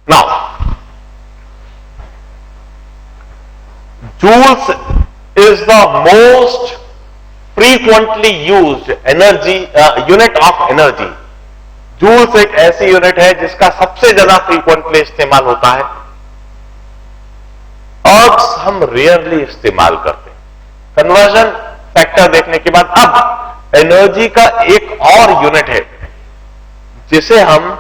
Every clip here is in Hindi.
Now, joules is the most frequently used energy unit of energy. Joules एक ऐसी यूनिट है जिसका सबसे ज्यादा फ्रीक्वेंटली इस्तेमाल होता है। अर्ब्स हम रेयरली इस्तेमाल करते हैं। कन्वर्जन फैक्टर देखने के बाद अब एनर्जी का एक और यूनिट है जिसे हम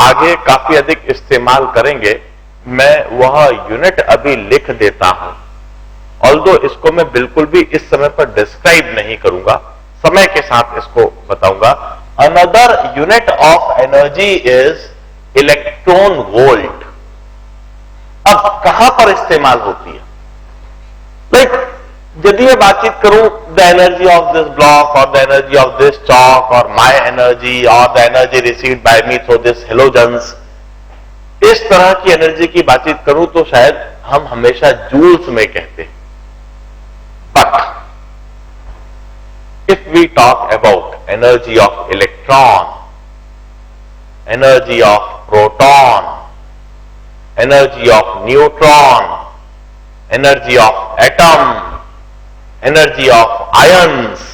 आगे काफी अधिक इस्तेमाल करेंगे। मैं वह यूनिट अभी लिख देता हूं, ऑल्दो इसको मैं बिल्कुल भी इस समय पर डिस्क्राइब नहीं करूंगा, समय के साथ इसको बताऊंगा। Another unit of energy is electron volt. अब कहां पर इस्तेमाल होती है? लाइक यदि मैं बातचीत करूं the energy of this block और the energy of this chalk और माय एनर्जी और the energy received by me through this halogens, इस तरह की एनर्जी की बातचीत करूं तो शायद हम हमेशा जूल्स में कहते हैं। But if we talk about energy of electron, energy of proton, energy of neutron, energy of atom, energy of ions.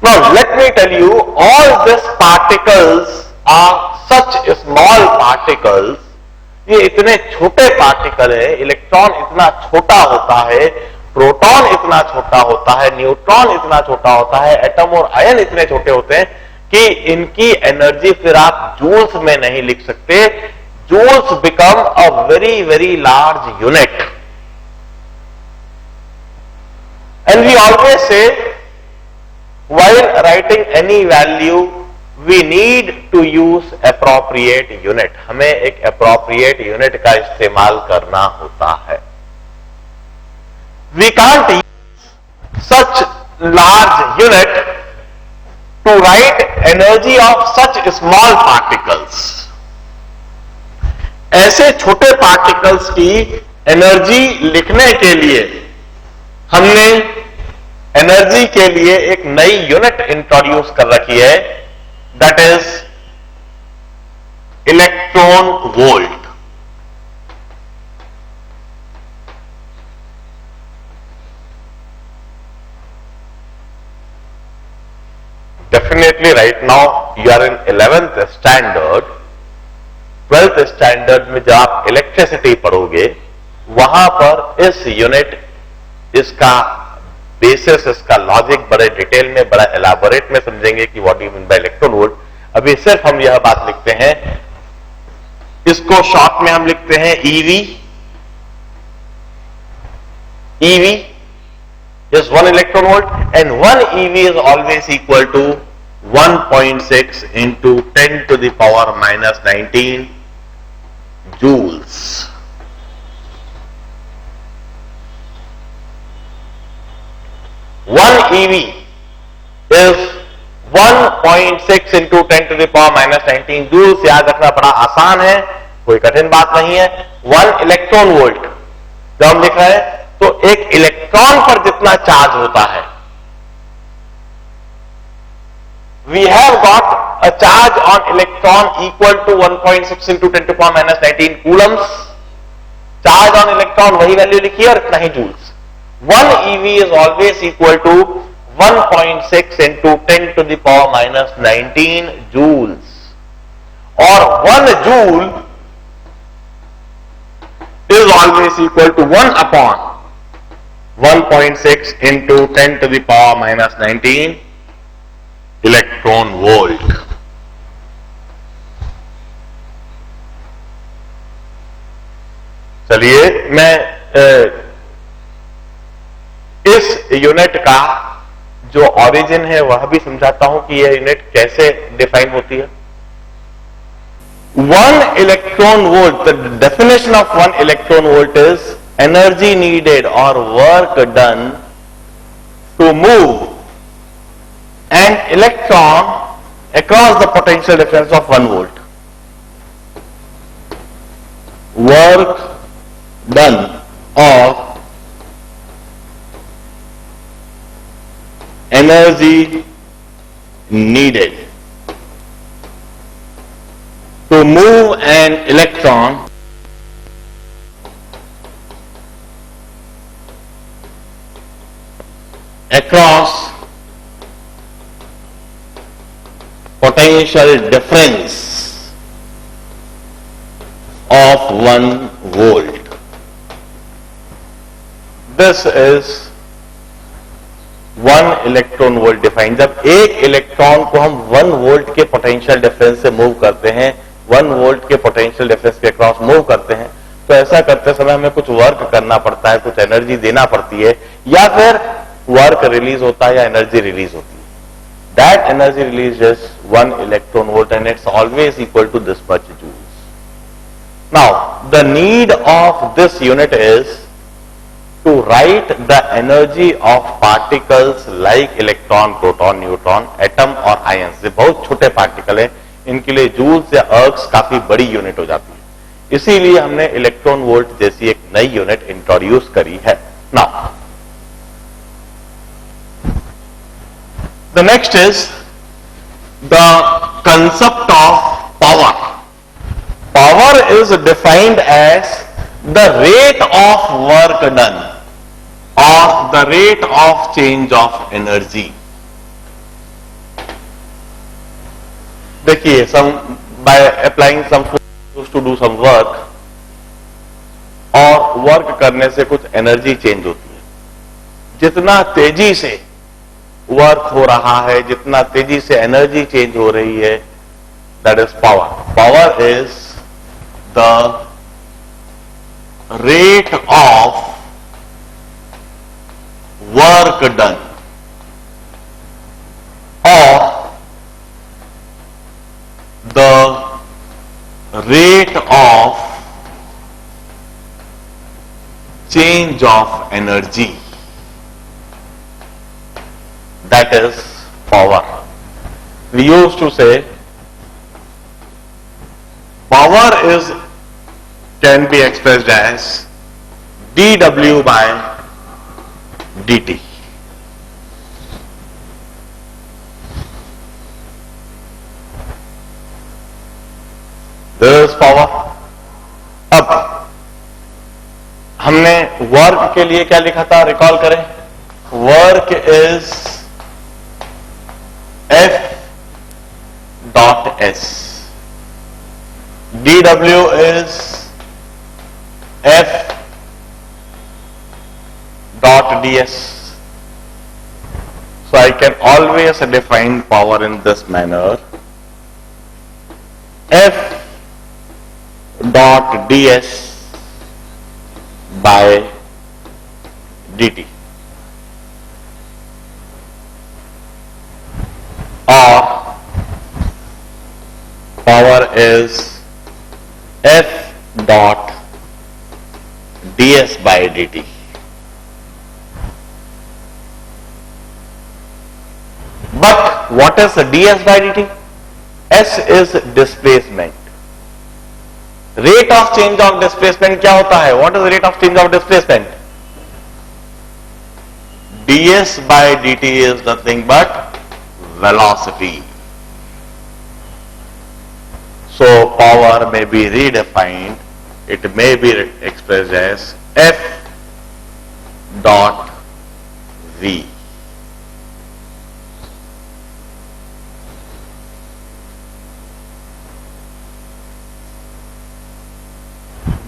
Now let me tell you, all these particles are such small particles. ये इतने छोटे पार्टिकल है, इलेक्ट्रॉन इतना छोटा होता है, प्रोटॉन इतना छोटा होता है, न्यूट्रॉन इतना छोटा होता है, एटम और आयन इतने छोटे होते हैं कि इनकी एनर्जी फिर आप जूल्स में नहीं लिख सकते। Joules become a very very large unit. And we always say while writing any value we need to use appropriate unit. हमें एक एप्रोप्रिएट यूनिट का इस्तेमाल करना होता है। We can't use such large unit to write energy of such small particles. ऐसे छोटे पार्टिकल्स की एनर्जी लिखने के लिए हमने एनर्जी के लिए एक नई यूनिट इंट्रोड्यूस कर रखी है, that is electron volt. Definitely right now you are in 11th standard, 12th standard में जब आप इलेक्ट्रिसिटी पढ़ोगे वहां पर इस यूनिट, इसका बेसिस, इसका लॉजिक बड़े डिटेल में, बड़ा एलाबोरेट में समझेंगे कि what you mean by electron volt. अभी सिर्फ हम यह बात लिखते हैं, इसको शॉर्ट में हम लिखते हैं EV. EV is 1 electron volt and 1 EV is always equal to 1.6 into 10 to the power minus 19 joules. One EV is 1.6 into 10 to the power minus 19 joules। याद रखना बड़ा आसान है, कोई कठिन बात नहीं है। 1 इलेक्ट्रॉन वोल्ट जब हम लिख रहे हैं तो एक इलेक्ट्रॉन पर जितना चार्ज होता है, we have got a charge on electron equal to 1.6 into 10 to power minus 19 coulombs. Charge on electron वही वैल्यू लिखी है और इतना ही joules. 1 EV is always equal to 1.6 into 10 to the power minus 19 joules. और 1 joule is always equal to 1 upon 1.6 into 10 to the power minus 19 electron volt. चलिए मैं इस यूनिट का जो ओरिजिन है वह भी समझाता हूं कि यह यूनिट कैसे डिफाइन होती है। 1 electron volt, the definition of 1 electron volt is energy needed or work done to move an electron across the potential difference of 1 volt. Work done of energy needed To move an electron across potential difference of 1 volt. This is 1 electron volt define. जब एक इलेक्ट्रॉन को हम 1 वोल्ट के पोटेंशियल डिफरेंस से मूव करते हैं, 1 वोल्ट के पोटेंशियल डिफरेंस के अक्रॉस मूव करते हैं, तो ऐसा करते समय हमें कुछ वर्क करना पड़ता है, कुछ एनर्जी देना पड़ती है, या फिर वर्क रिलीज होता है या एनर्जी रिलीज होती है. That energy released is 1 electron volt and it's always equal to this much joules. Now, the need of this unit is to write the energy of particles like electron, proton, neutron, atom और ions. ये बहुत छोटे पार्टिकल है, इनके लिए जूल्स या अर्क्स काफी बड़ी यूनिट हो जाती है. इसीलिए हमने इलेक्ट्रॉन वोल्ट जैसी एक नई यूनिट इंट्रोड्यूस करी है. Now the next is the concept of power. Power is defined as the rate of work done or the rate of change of energy. देखिए, by applying some force to do some work, और वर्क करने से कुछ एनर्जी चेंज होती है. जितना तेजी से वर्क हो रहा है, जितना तेजी से एनर्जी चेंज हो रही है, that is power. Power is the rate of work done और the rate of change of energy. That is power. We used to say power can be expressed as dW by dt. This is power. अब हमने वर्क के लिए क्या लिखा था, रिकॉल करें. Work is F dot S. dW is F dot ds. So I can always define power in this manner. F dot ds by dt. Or power is F dot ds by dt. But what is ds by dt? S is displacement. Rate of change of displacement क्या होता है? What is the rate of change of displacement? ds by dt is nothing but velocity. So power may be redefined. It may be expressed as F dot V.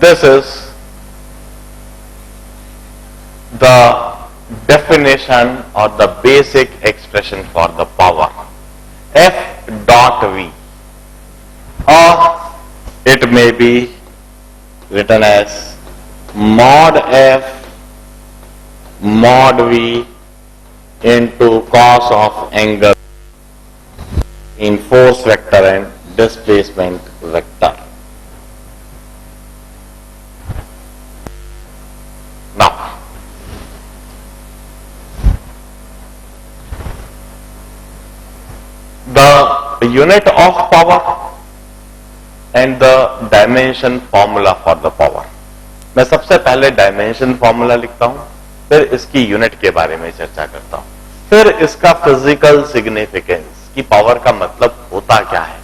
This is the definition or the basic expression for the power. F dot V, or it may be written as mod F mod V into cos of angle in force vector and displacement vector. Now, the unit of power and the dimension formula for the power. मैं सबसे पहले डायमेंशन फॉर्मूला लिखता हूं, फिर इसकी यूनिट के बारे में चर्चा करता हूं, फिर इसका फिजिकल सिग्निफिकेंस कि पावर का मतलब होता क्या है.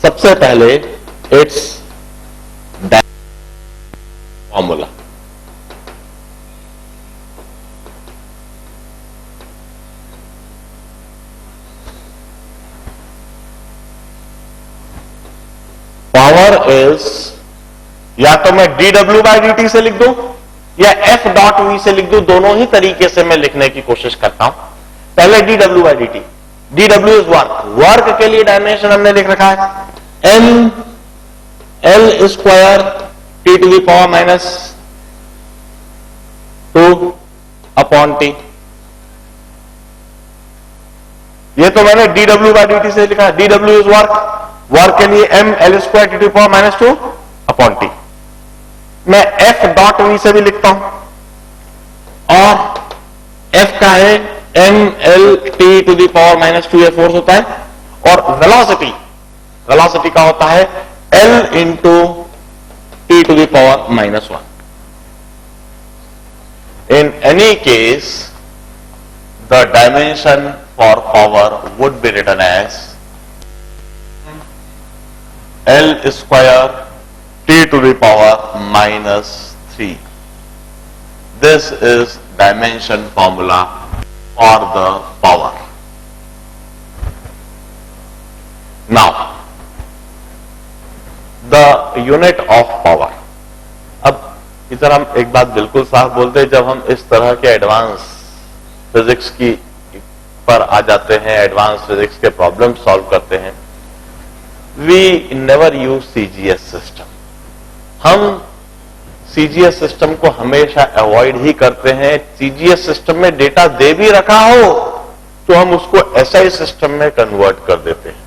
सबसे पहले इट्स फॉर्मूला। पावर इज, या तो मैं dw/dt से लिख दूं या F.V से लिख दूं, दोनों ही तरीके से मैं लिखने की कोशिश करता हूं। पहले dw/dt, dw is work, work के लिए डायमेंशन हमने लिख रखा है ml square t to the power -2 upon t। ये तो मैंने dw/dt से लिखा है। dw इज वर्क, वर्क के लिए ml square t to the power -2 upon t। मैं F.V से भी लिखता हूं, और F का है ml t to the power -2, ये फोर्स होता है, और वेलोसिटी, वेलोसिटी का होता है L into t to the power -1। In any case, the dimension for power would be written as L square t to the power -3. This is dimension formula for the power. Now, the unit of power. अब इधर हम एक बात बिल्कुल साफ बोलते हैं, जब हम इस तरह के एडवांस फिजिक्स की पर आ जाते हैं, एडवांस फिजिक्स के प्रॉब्लम सॉल्व करते हैं, we never use CGS system. हम सीजीएस सिस्टम को हमेशा अवॉइड ही करते हैं। सीजीएस सिस्टम में डेटा दे भी रखा हो तो हम उसको एसआई सिस्टम में कन्वर्ट कर देते हैं।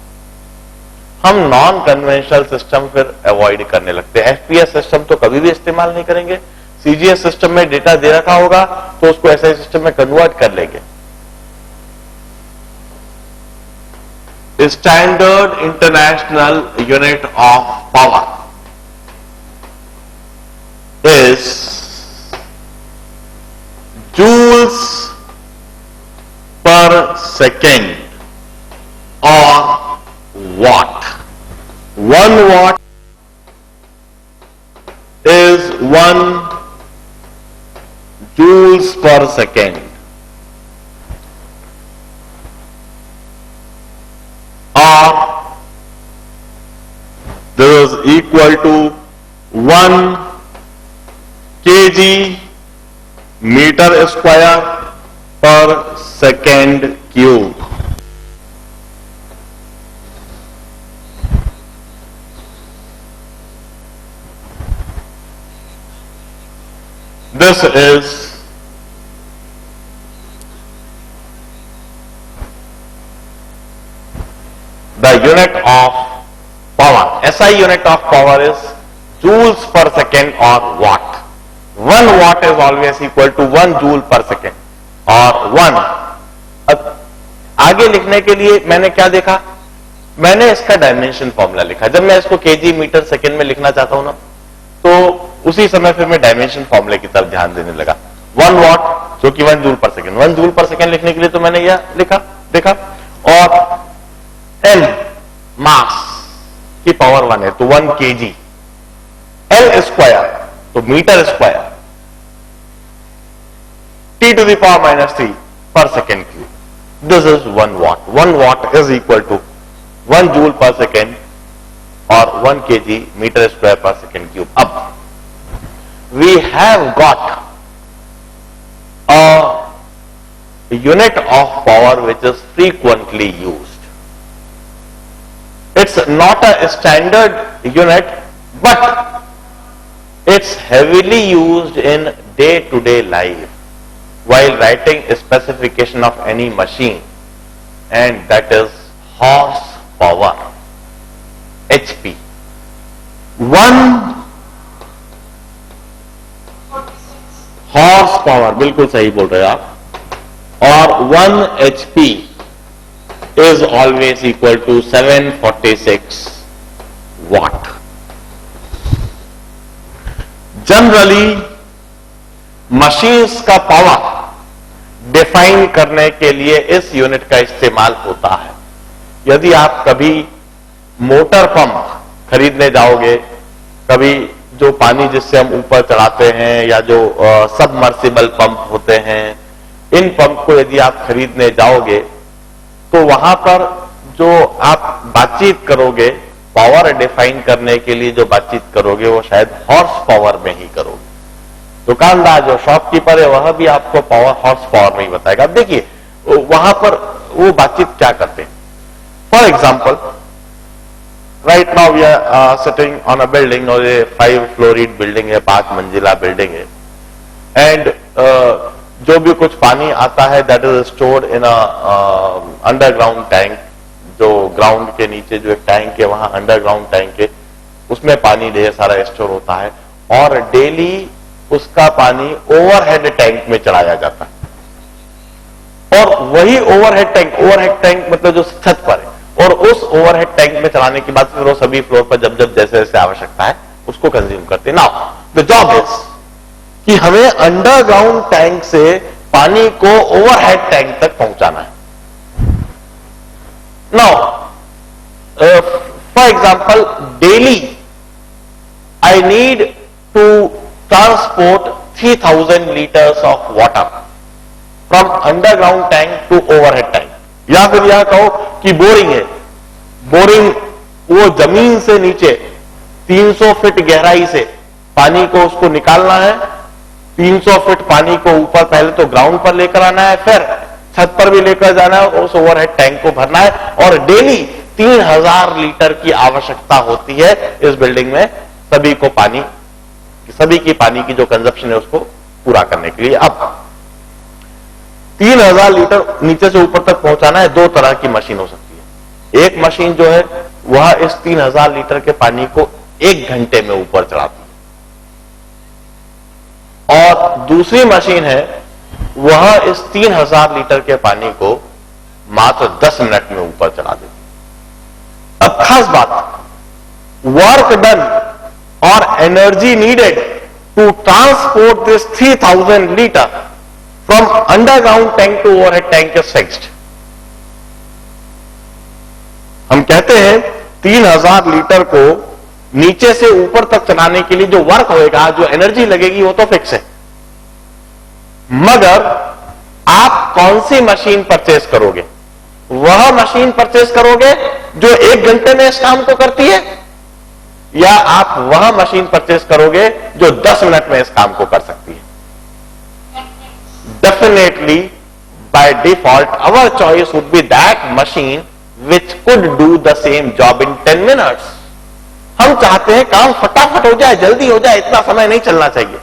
हम नॉन कन्वेंशनल सिस्टम फिर अवॉइड करने लगते हैं। एफपीएस सिस्टम तो कभी भी इस्तेमाल नहीं करेंगे। सीजीएस सिस्टम में डेटा दे रखा होगा तो उसको एसआई सिस्टम में कन्वर्ट कर लेंगे। Standard international unit of power is joules per second or watt. 1 watt is 1 joules per second, or this is equal to 1 kg meter square per second cube. This is the unit of power. SI unit of power is joules per second or watt. 1 watt is always equal to 1 joule per second और 1। अब आगे लिखने के लिए मैंने क्या देखा, मैंने इसका डायमेंशन फॉर्मूला लिखा। जब मैं इसको केजी मीटर सेकेंड में लिखना चाहता हूं ना, तो उसी समय फिर मैं डायमेंशन फॉर्मूले की तरफ ध्यान देने लगा। 1 वाट जो कि 1 जूल पर सेकेंड, 1 जूल पर सेकेंड लिखने के लिए तो मैंने यह लिखा देखा, और एल मास की पावर 1 है तो 1 kg, एल स्क्वायर तो metre square, t to the power -3 per second cube. This is 1 watt. 1 watt is equal to 1 joule per second or 1 kg meter square per second cube. Up. We have got a unit of power which is frequently used. It's not a standard unit, but it's heavily used in day-to-day life while writing a specification of any machine, and that is horsepower, HP. 1 horsepower, बिल्कुल सही बोल रहे हैं आप, और 1 HP is always equal to 746 watt. Generally machines का पावर डिफाइन करने के लिए इस यूनिट का इस्तेमाल होता है। यदि आप कभी मोटर पंप खरीदने जाओगे, कभी जो पानी जिससे हम ऊपर चढ़ाते हैं या जो सबमर्सिबल पंप होते हैं, इन पंप को यदि आप खरीदने जाओगे तो वहां पर जो आप बातचीत करोगे, पावर डिफाइन करने के लिए जो बातचीत करोगे वो शायद हॉर्स पावर में ही करोगे। दुकानदार जो शॉपकीपर है वह भी आपको पावर हॉर्स पावर में ही बताएगा। अब देखिए वहां पर वो बातचीत क्या करते हैं। For example, right now we are sitting on a building, और ये 5 फ्लोरीड बिल्डिंग है, 5 मंजिला बिल्डिंग है, एंड जो भी कुछ पानी आता है that is stored in a underground tank. जो ग्राउंड के नीचे जो एक टैंक है, वहां अंडरग्राउंड टैंक है, उसमें पानी ढेर सारा स्टोर होता है, और डेली उसका पानी ओवरहेड टैंक में चढ़ाया जाता है। और वही ओवरहेड टैंक मतलब जो छत पर है, और उस ओवरहेड टैंक में चढ़ाने के बाद फिर वो सभी फ्लोर पर जब जब जैसे जैसे आवश्यकता है उसको कंज्यूम करते हैं। नाउ द जॉब इज कि हमें अंडरग्राउंड टैंक से पानी को ओवरहेड टैंक तक पहुंचाना है। Now for example, daily I need to transport 3000 liters of water from underground tank to overhead tank। या फिर यह कहो कि बोरिंग है, बोरिंग वो जमीन से नीचे 300 फीट गहराई से पानी को उसको निकालना है, 300 फीट पानी को ऊपर पहले तो ग्राउंड पर लेकर आना है, फिर छत पर भी लेकर जाना है और उस ओवरहेड टैंक को भरना है, और डेली 3000 लीटर की आवश्यकता होती है इस बिल्डिंग में सभी को पानी, सभी की पानी की जो कंजप्शन है उसको पूरा करने के लिए। अब 3000 लीटर नीचे से ऊपर तक पहुंचाना है, 2 तरह की मशीन हो सकती है। एक मशीन जो है वह इस 3000 लीटर के पानी को 1 घंटे में ऊपर चढ़ाती है, और दूसरी मशीन है वह इस 3000 लीटर के पानी को मात्र 10 मिनट में ऊपर चढ़ा देती है। अब खास बात, work done or energy needed to transport this 3000 liter from underground tank to overhead tank is fixed। हम कहते हैं 3000 लीटर को नीचे से ऊपर तक चलाने के लिए जो वर्क होएगा, जो एनर्जी लगेगी, वो तो फिक्स है, मगर आप कौन सी मशीन परचेज करोगे? वह मशीन परचेज करोगे जो 1 घंटे में इस काम को करती है, या आप वह मशीन परचेज करोगे जो 10 मिनट में इस काम को कर सकती है? Definitely by default our choice would be that machine which could do the same job in 10 minutes. हम चाहते हैं काम फटाफट हो जाए, जल्दी हो जाए, इतना समय नहीं चलना चाहिए।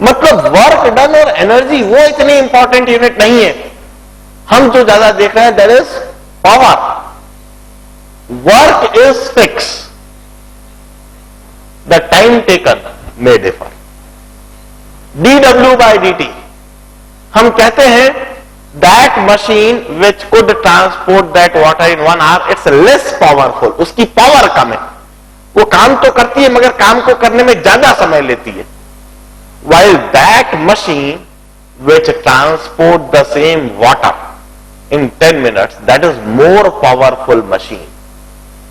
मतलब वर्क डन और एनर्जी वो इतनी इंपॉर्टेंट यूनिट नहीं है। हम जो ज्यादा देख रहे हैं that is power. Work is fix, the time taken may differ। dW by dt, हम कहते हैं that machine which could transport that water in 1 hour, it's less powerful, उसकी पावर कम है, वो काम तो करती है मगर काम को करने में ज्यादा समय लेती है। while that machine which transport the same water in 10 minutes, that is more powerful machine।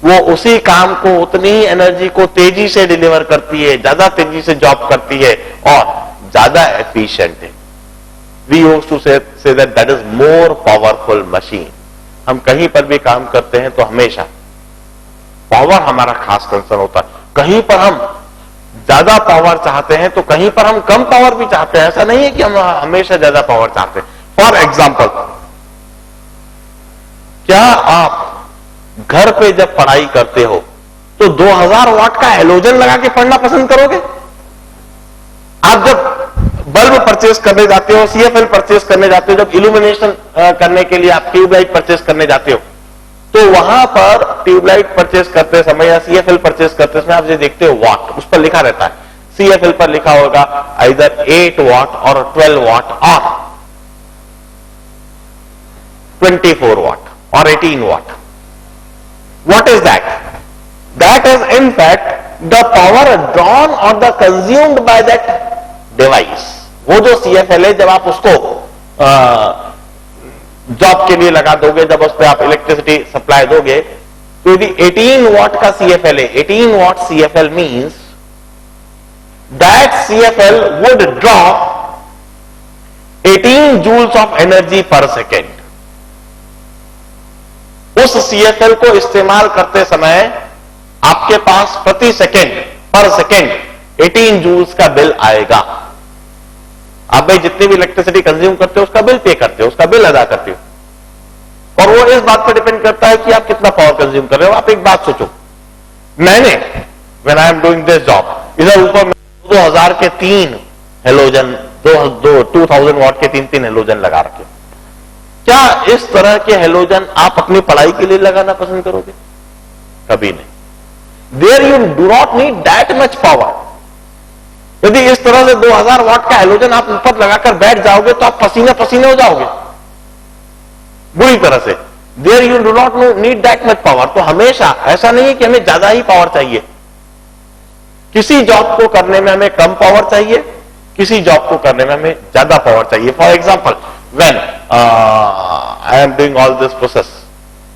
वो उसी काम को, उतनी ही एनर्जी को तेजी से डिलीवर करती है, ज्यादा तेजी से जॉब करती है और ज्यादा एफिशिएंट है। We used to say that is more powerful machine. हम कहीं पर भी काम करते हैं तो हमेशा पावर हमारा खास कंसर्न होता है। कहीं पर हम ज्यादा पावर चाहते हैं तो कहीं पर हम कम पावर भी चाहते हैं। ऐसा नहीं है कि हम हमेशा ज्यादा पावर चाहते हैं। फॉर एग्जाम्पल, क्या आप घर पे जब पढ़ाई करते हो तो 2000 वाट का हेलोजन लगा के पढ़ना पसंद करोगे? आप जब बल्ब परचेज करने जाते हो, सीएफएल परचेज करने जाते हो, जब इल्यूमिनेशन करने के लिए आप ट्यूबलाइट परचेज करने जाते हो, तो वहां पर ट्यूबलाइट परचेज करते समय या सीएफएल परचेज करते समय आप जो देखते हो वाट, उस पर लिखा रहता है। सीएफएल पर लिखा होगा आइदर 8 वाट और 12 वाट और 24 वाट और 18 वाट। What is that? That is in fact the power drawn or the consumed by that device। वो जो CFL है, जब आप उसको जॉब के लिए लगा दोगे, जब उस पर आप इलेक्ट्रिसिटी सप्लाई दोगे, तो यदि 18 वॉट का CFL है, 18 watt CFL means that CFL would drop 18 joules of energy per second. उस CFL को इस्तेमाल करते समय आपके पास प्रति सेकेंड, पर सेकेंड 18 जूल्स का बिल आएगा। आप भाई जितनी भी इलेक्ट्रिसिटी कंज्यूम करते हो उसका बिल पे करते हो, उसका बिल अदा करते हो, और वो इस बात पर डिपेंड करता है कि आप कितना पावर कंज्यूम कर रहे हो। आप एक बात सोचो, मैंने when I am doing this job, इधर ऊपर 2000 के 3 हेलोजन, 2000 वॉट के 3 हेलोजन लगा रखे। क्या इस तरह के हेलोजन आप अपनी पढ़ाई के लिए लगाना पसंद करोगे? कभी नहीं। There you do not need that much power. यदि इस तरह से 2000 वॉट का हेलोजन आप ऊपर लगाकर बैठ जाओगे तो आप पसीने पसीने हो जाओगे बुरी तरह से। There you do not need that much power. तो हमेशा ऐसा नहीं है कि हमें ज्यादा ही पावर चाहिए। किसी जॉब को करने में हमें कम पावर चाहिए, किसी जॉब को करने में हमें ज्यादा पावर चाहिए। For example when I am doing all this process,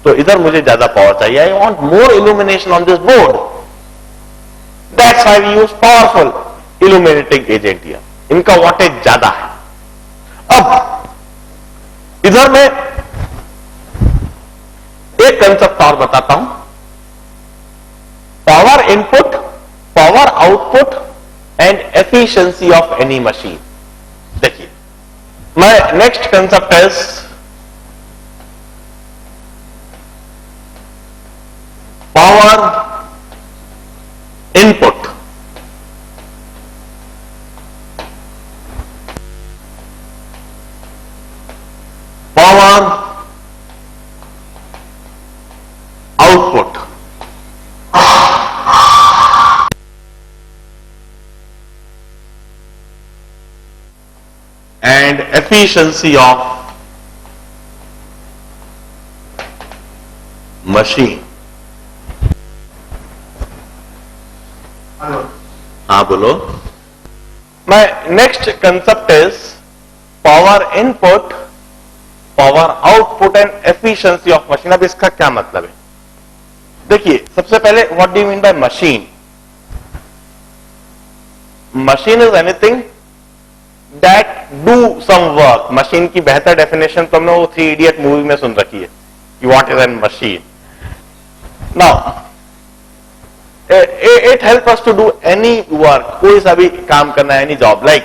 तो इधर मुझे ज्यादा पावर चाहिए, I want more illumination on this board, that's why we use powerful illuminating agent here. इनका वॉटेज ज्यादा है। अब इधर मैं एक कंसेप्ट और बताता हूं, power input, power output and efficiency of any machine. देखिए, my next concept is power input, power output and efficiency of machine। हाँ बोलो। My next concept is power input, power output and efficiency of machine। अब इसका क्या मतलब है? देखिए, सबसे पहले what do you mean by machine? Machine is anything that do some work। Machine की बेहतर डेफिनेशन तो हमने वो 3 इडियट मूवी में सुन रखी है कि what is an machine. Now it help us to do any work, कोई सा भी काम करना है, any job, like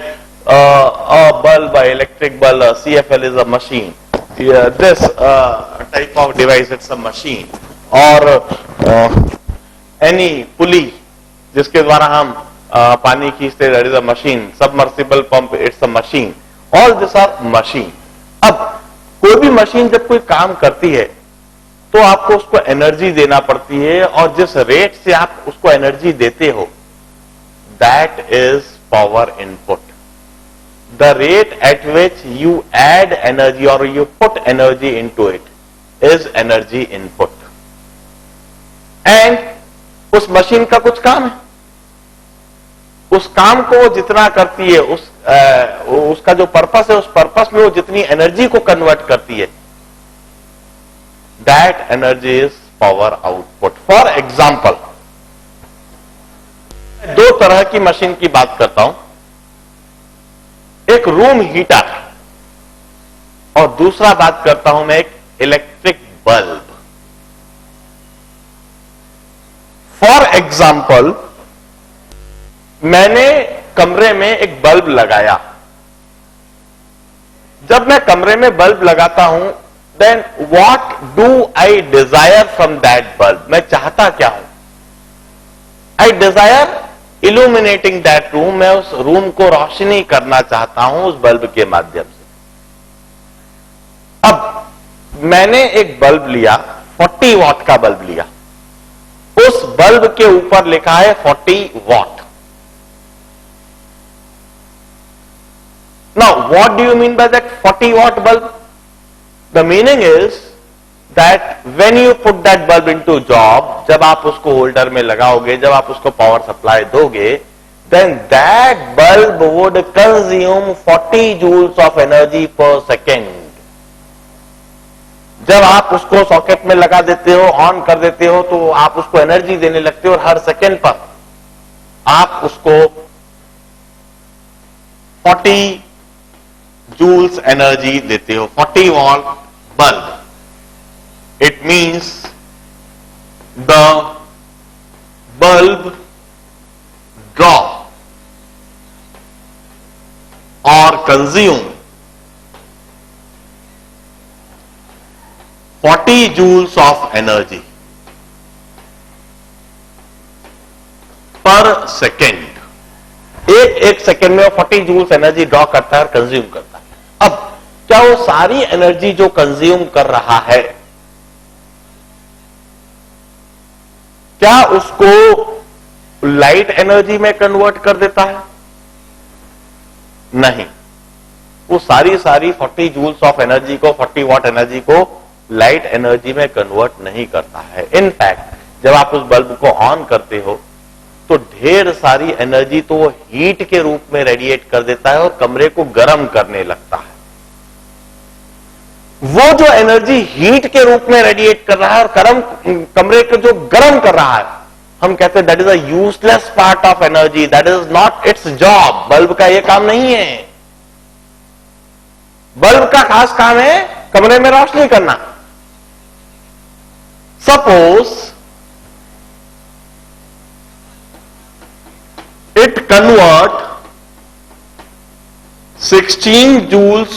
bulb, electric bulb, CFL is a machine, this type of device it's a machine, और एनी पुली जिसके द्वारा हम पानी खींचते, that is a machine, submersible pump, it's a machine, all this are machine. अब कोई भी मशीन जब कोई काम करती है तो आपको उसको एनर्जी देना पड़ती है, और जिस रेट से आप उसको एनर्जी देते हो that is power input. The rate at which you add energy और you put energy into it is energy input. And उस मशीन का कुछ काम है, उस काम को वो जितना करती है, उसका जो पर्पस है, उस पर्पस में वो जितनी एनर्जी को कन्वर्ट करती है, that energy is power output. For example, दो तरह की मशीन की बात करता हूं, एक रूम हीटर और दूसरा बात करता हूं मैं एक इलेक्ट्रिक बल्ब। फॉर एग्जाम्पल, मैंने कमरे में एक बल्ब लगाया। जब मैं कमरे में बल्ब लगाता हूं, then what do I desire from that bulb? मैं चाहता क्या हूं? I desire illuminating that room. मैं उस रूम को रोशनी करना चाहता हूं उस बल्ब के माध्यम से। अब मैंने एक बल्ब लिया, 40 वॉट का बल्ब लिया, उस बल्ब के ऊपर लिखा है 40 what. Now, what do you mean by that 40 watt bulb? The meaning is that when you put that bulb into job, जब आप उसको होल्डर में लगाओगे, जब आप उसको पावर सप्लाई दोगे, then that bulb would consume 40 joules of energy per second। जब आप उसको सॉकेट में लगा देते हो, ऑन कर देते हो, तो आप उसको एनर्जी देने लगते हो और हर सेकेंड पर आप उसको 40 जूल्स एनर्जी देते हो। 40 what bulb, it means the bulb draw और कंज्यूम 40 joules of energy पर सेकेंड। एक सेकेंड में वो 40 जूल्स एनर्जी ड्रॉ करता है और कंज्यूम करता है। अब क्या वो सारी एनर्जी जो कंज्यूम कर रहा है, क्या उसको लाइट एनर्जी में कन्वर्ट कर देता है? नहीं, वो सारी 40 जूल्स ऑफ एनर्जी को, 40 वॉट एनर्जी को लाइट एनर्जी में कन्वर्ट नहीं करता है। इनफैक्ट जब आप उस बल्ब को ऑन करते हो तो ढेर सारी एनर्जी तो वो हीट के रूप में रेडिएट कर देता है और कमरे को गर्म करने लगता है। वो जो एनर्जी हीट के रूप में रेडिएट कर रहा है और कमरे को जो गर्म कर रहा है, हम कहते हैं that is a useless part of energy, that is not it's job. Bulb का यह काम नहीं है। बल्ब का खास काम है कमरे में रोशनी करना। Suppose it convert 16 joules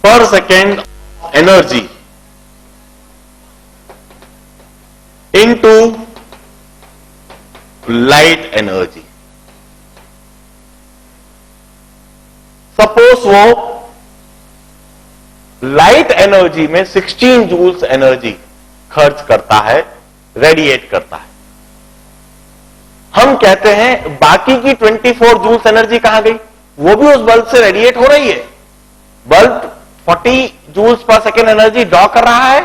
per second energy into light energy. Suppose वो लाइट एनर्जी में 16 जूल्स एनर्जी खर्च करता है, रेडिएट करता है। हम कहते हैं बाकी की 24 जूल्स एनर्जी कहां गई? वो भी उस बल्ब से रेडिएट हो रही है। Bulb 40 joules per second energy draw कर रहा है,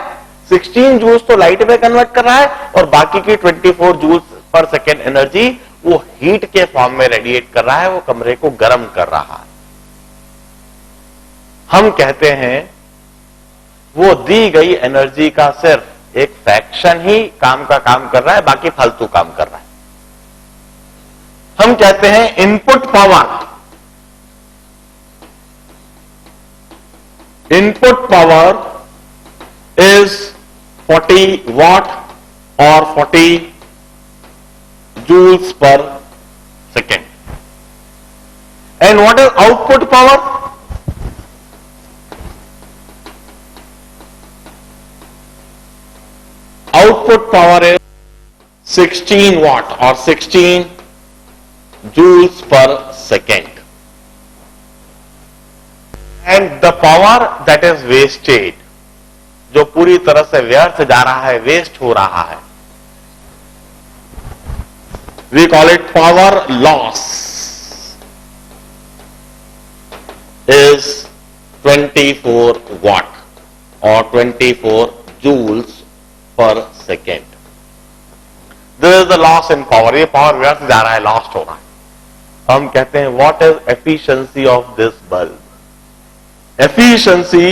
16 जूल्स तो लाइट में कन्वर्ट कर रहा है और बाकी की 24 जूल्स पर सेकेंड एनर्जी वो हीट के फॉर्म में रेडिएट कर रहा है, वो कमरे को गर्म कर रहा है। हम कहते हैं वो दी गई एनर्जी का सिर्फ एक फ्रैक्शन ही काम कर रहा है, बाकी फालतू काम कर रहा है। हम कहते हैं इनपुट पावर इज 40 वॉट और 40 joules per second. And what is output power? Output power is 16 watt or 16 joules per second. And the power that is wasted, जो पूरी तरह से व्यर्थ जा रहा है, वेस्ट हो रहा है, we call it power loss, is 24 watt or 24 joules per second. There is a loss in power. ये पावर व्यर्थ जा रहा है, लॉस्ट हो रहा है। हम कहते हैं what is efficiency of this bulb? Efficiency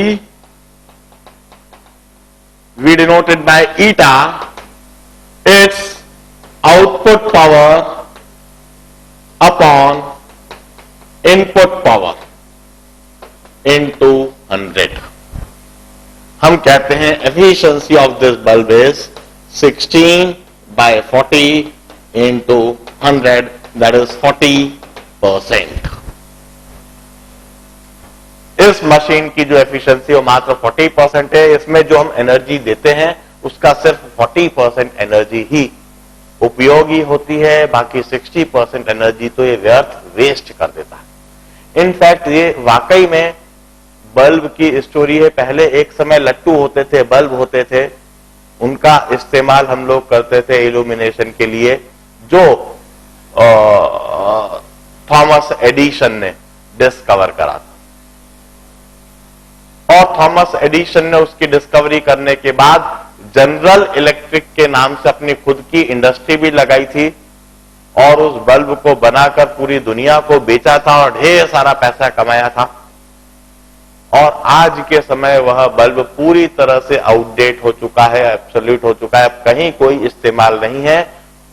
we denote it by eta. It's output power upon input power into 100. हम कहते हैं efficiency of this bulb is 16 by 40 into 100, that is 40%. इस मशीन की जो एफिशिएंसी वो मात्र 40% है। इसमें जो हम एनर्जी देते हैं उसका सिर्फ 40% एनर्जी ही उपयोगी होती है, बाकी 60% एनर्जी तो ये व्यर्थ वेस्ट कर देता है। इनफैक्ट ये वाकई में बल्ब की स्टोरी है। पहले एक समय लट्टू होते थे, बल्ब होते थे, उनका इस्तेमाल हम लोग करते थे इल्यूमिनेशन के लिए, जो थॉमस एडिसन ने डिस्कवर करा था। और थॉमस एडिसन ने उसकी डिस्कवरी करने के बाद जनरल इलेक्ट्रिक के नाम से अपनी खुद की इंडस्ट्री भी लगाई थी और उस बल्ब को बनाकर पूरी दुनिया को बेचा था और ढेर सारा पैसा कमाया था। और आज के समय वह बल्ब पूरी तरह से आउटडेट हो चुका है, एब्सोल्यूट हो चुका है, अब कहीं कोई इस्तेमाल नहीं है।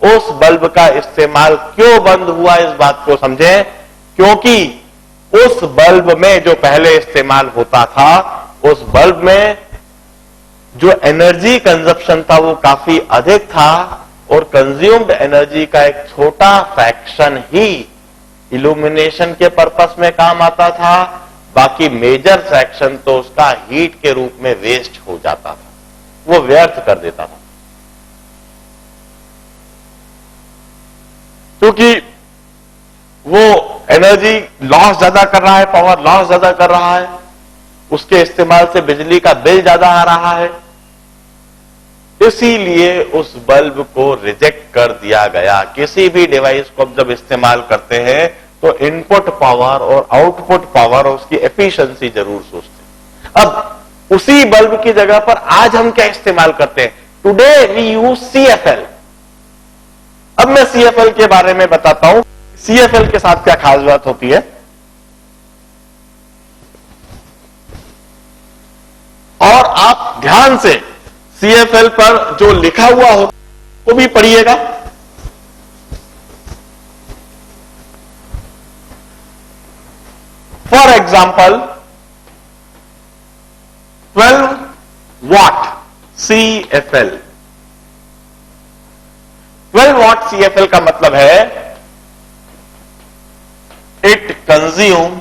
उस बल्ब का इस्तेमाल क्यों बंद हुआ, इस बात को समझें। क्योंकि उस बल्ब में जो पहले इस्तेमाल होता था, उस बल्ब में जो एनर्जी कंजप्शन था वो काफी अधिक था, और कंज्यूम्ड एनर्जी का एक छोटा फ्रैक्शन ही इल्यूमिनेशन के पर्पस में काम आता था, बाकी मेजर फ्रैक्शन तो उसका हीट के रूप में वेस्ट हो जाता था, वो व्यर्थ कर देता था। क्योंकि वो एनर्जी लॉस ज्यादा कर रहा है, पावर लॉस ज्यादा कर रहा है, उसके इस्तेमाल से बिजली का बिल ज्यादा आ रहा है, इसीलिए उस बल्ब को रिजेक्ट कर दिया गया। किसी भी डिवाइस को जब इस्तेमाल करते हैं तो इनपुट पावर और आउटपुट पावर और उसकी एफिशिएंसी जरूर सोचते हैं। अब उसी बल्ब की जगह पर आज हम क्या इस्तेमाल करते हैं? Today we use CFL। अब मैं CFL के बारे में बताता हूं। CFL के साथ क्या खास बात होती है, और आप ध्यान से CFL पर जो लिखा हुआ हो वो भी पढ़िएगा। For example 12 watt CFL। 12 watt CFL का मतलब है इट कंज्यूम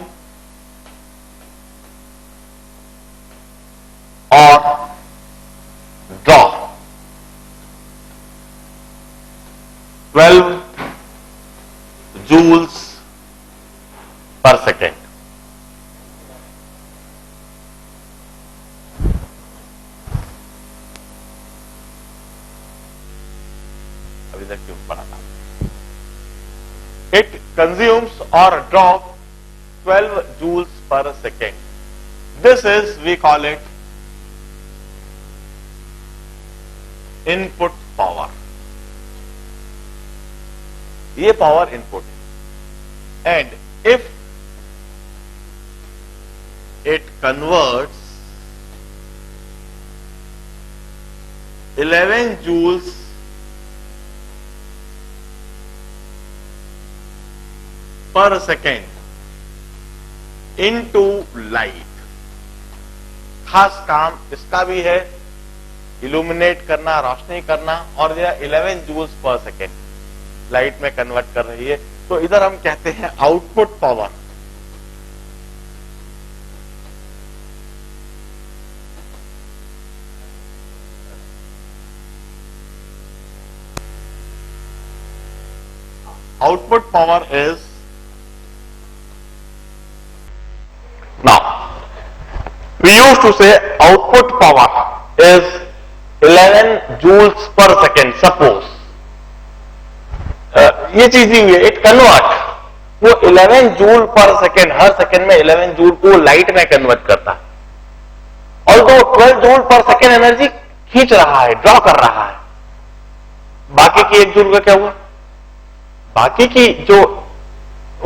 और ड्रॉ 12 joules per second। अभी तक क्यों पढ़ा था? इट कंज्यूम्स और draw 12 joules per second। This is, we call it input power. ये पावर इनपुट है, and if it converts 11 joules per second into light. खास काम इसका भी है, इल्यूमिनेट करना, रोशनी करना, और यह 11 joules per second लाइट में कन्वर्ट कर रही है। तो इधर हम कहते हैं output power. Output power is, now we used to say output power is 11 joules per second। Suppose ये चीज ही हुई है, इट कन्वर्ट, वो 11 जूल पर सेकेंड, हर सेकेंड में 11 जूल को लाइट में कन्वर्ट करता है, और तो 12 जूल पर सेकेंड एनर्जी खींच रहा है, ड्रॉ कर रहा है। बाकी की 1 जूल का क्या हुआ? बाकी की जो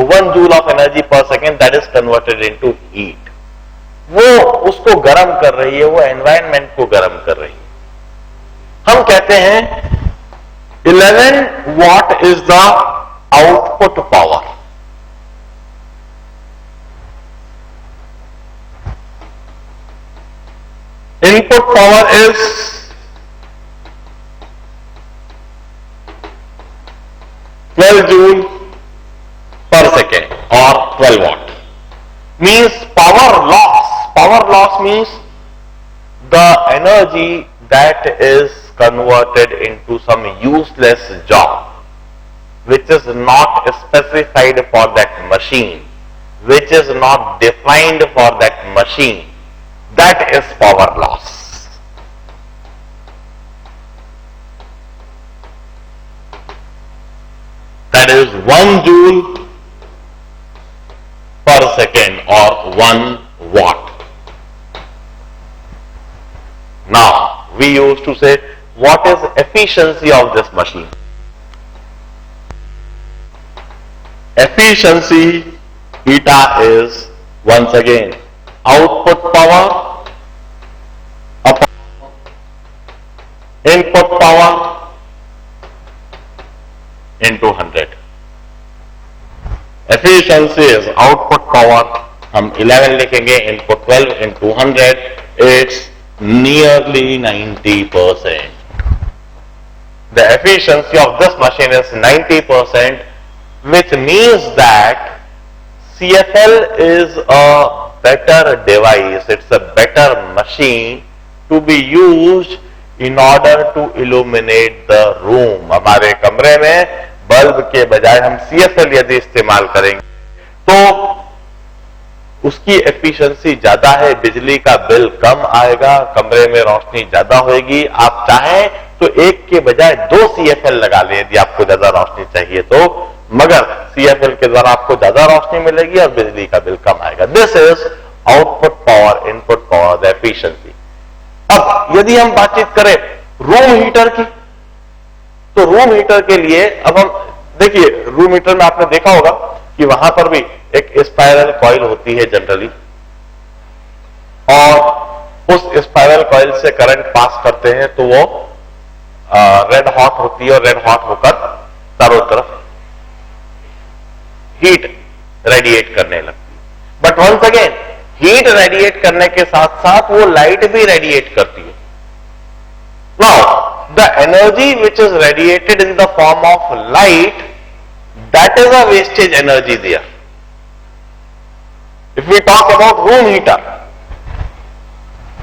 1 joule of energy per second that is converted into heat, वो उसको गर्म कर रही है, वो एनवायरनमेंट को गर्म कर रही है। हम कहते हैं 11 watt is the output power। Input power is 12 joule per second or 12 watt। Means power loss. Power loss means the energy that is converted into some useless job which is not specified for that machine, which is not defined for that machine, that is power loss। That is 1 joule per second or 1 watt। Now we used to say, what is efficiency of this machine? Efficiency eta is once again output power upon input power into 100. Efficiency is output power, हम 11 लिखेंगे, input 12 into 100, it's nearly 90%. The efficiency of this machine is 90%, which means that CFL is a better device, it's a better machine to be used in order to illuminate the room. हमारे कमरे में बल्ब के बजाय हम CFL यदि इस्तेमाल करेंगे तो उसकी एफिशिएंसी ज्यादा है, बिजली का बिल कम आएगा, कमरे में रोशनी ज्यादा होगी। आप चाहें तो एक के बजाय 2 CFL लगा लें यदि आपको ज्यादा रोशनी चाहिए तो, मगर CFL के द्वारा आपको ज्यादा रोशनी मिलेगी और बिजली का बिल कम आएगा। This is output power, input power, the efficiency. अब यदि हम बातचीत करें रूम हीटर की, तो रूम हीटर के लिए अब हम देखिए, रूम हीटर में आपने देखा होगा कि वहां पर भी एक स्पाइरल कॉइल होती है जनरली, और उस स्पाइरल कॉइल से करंट पास करते हैं तो वो रेड हॉट होती है और रेड हॉट होकर चारों तरफ हीट रेडिएट करने लगती है। But once again heat radiate करने के साथ साथ वो लाइट भी रेडिएट करती है। Now the energy which is radiated in the form of light, that is a wastage energy there. If we talk about room heater,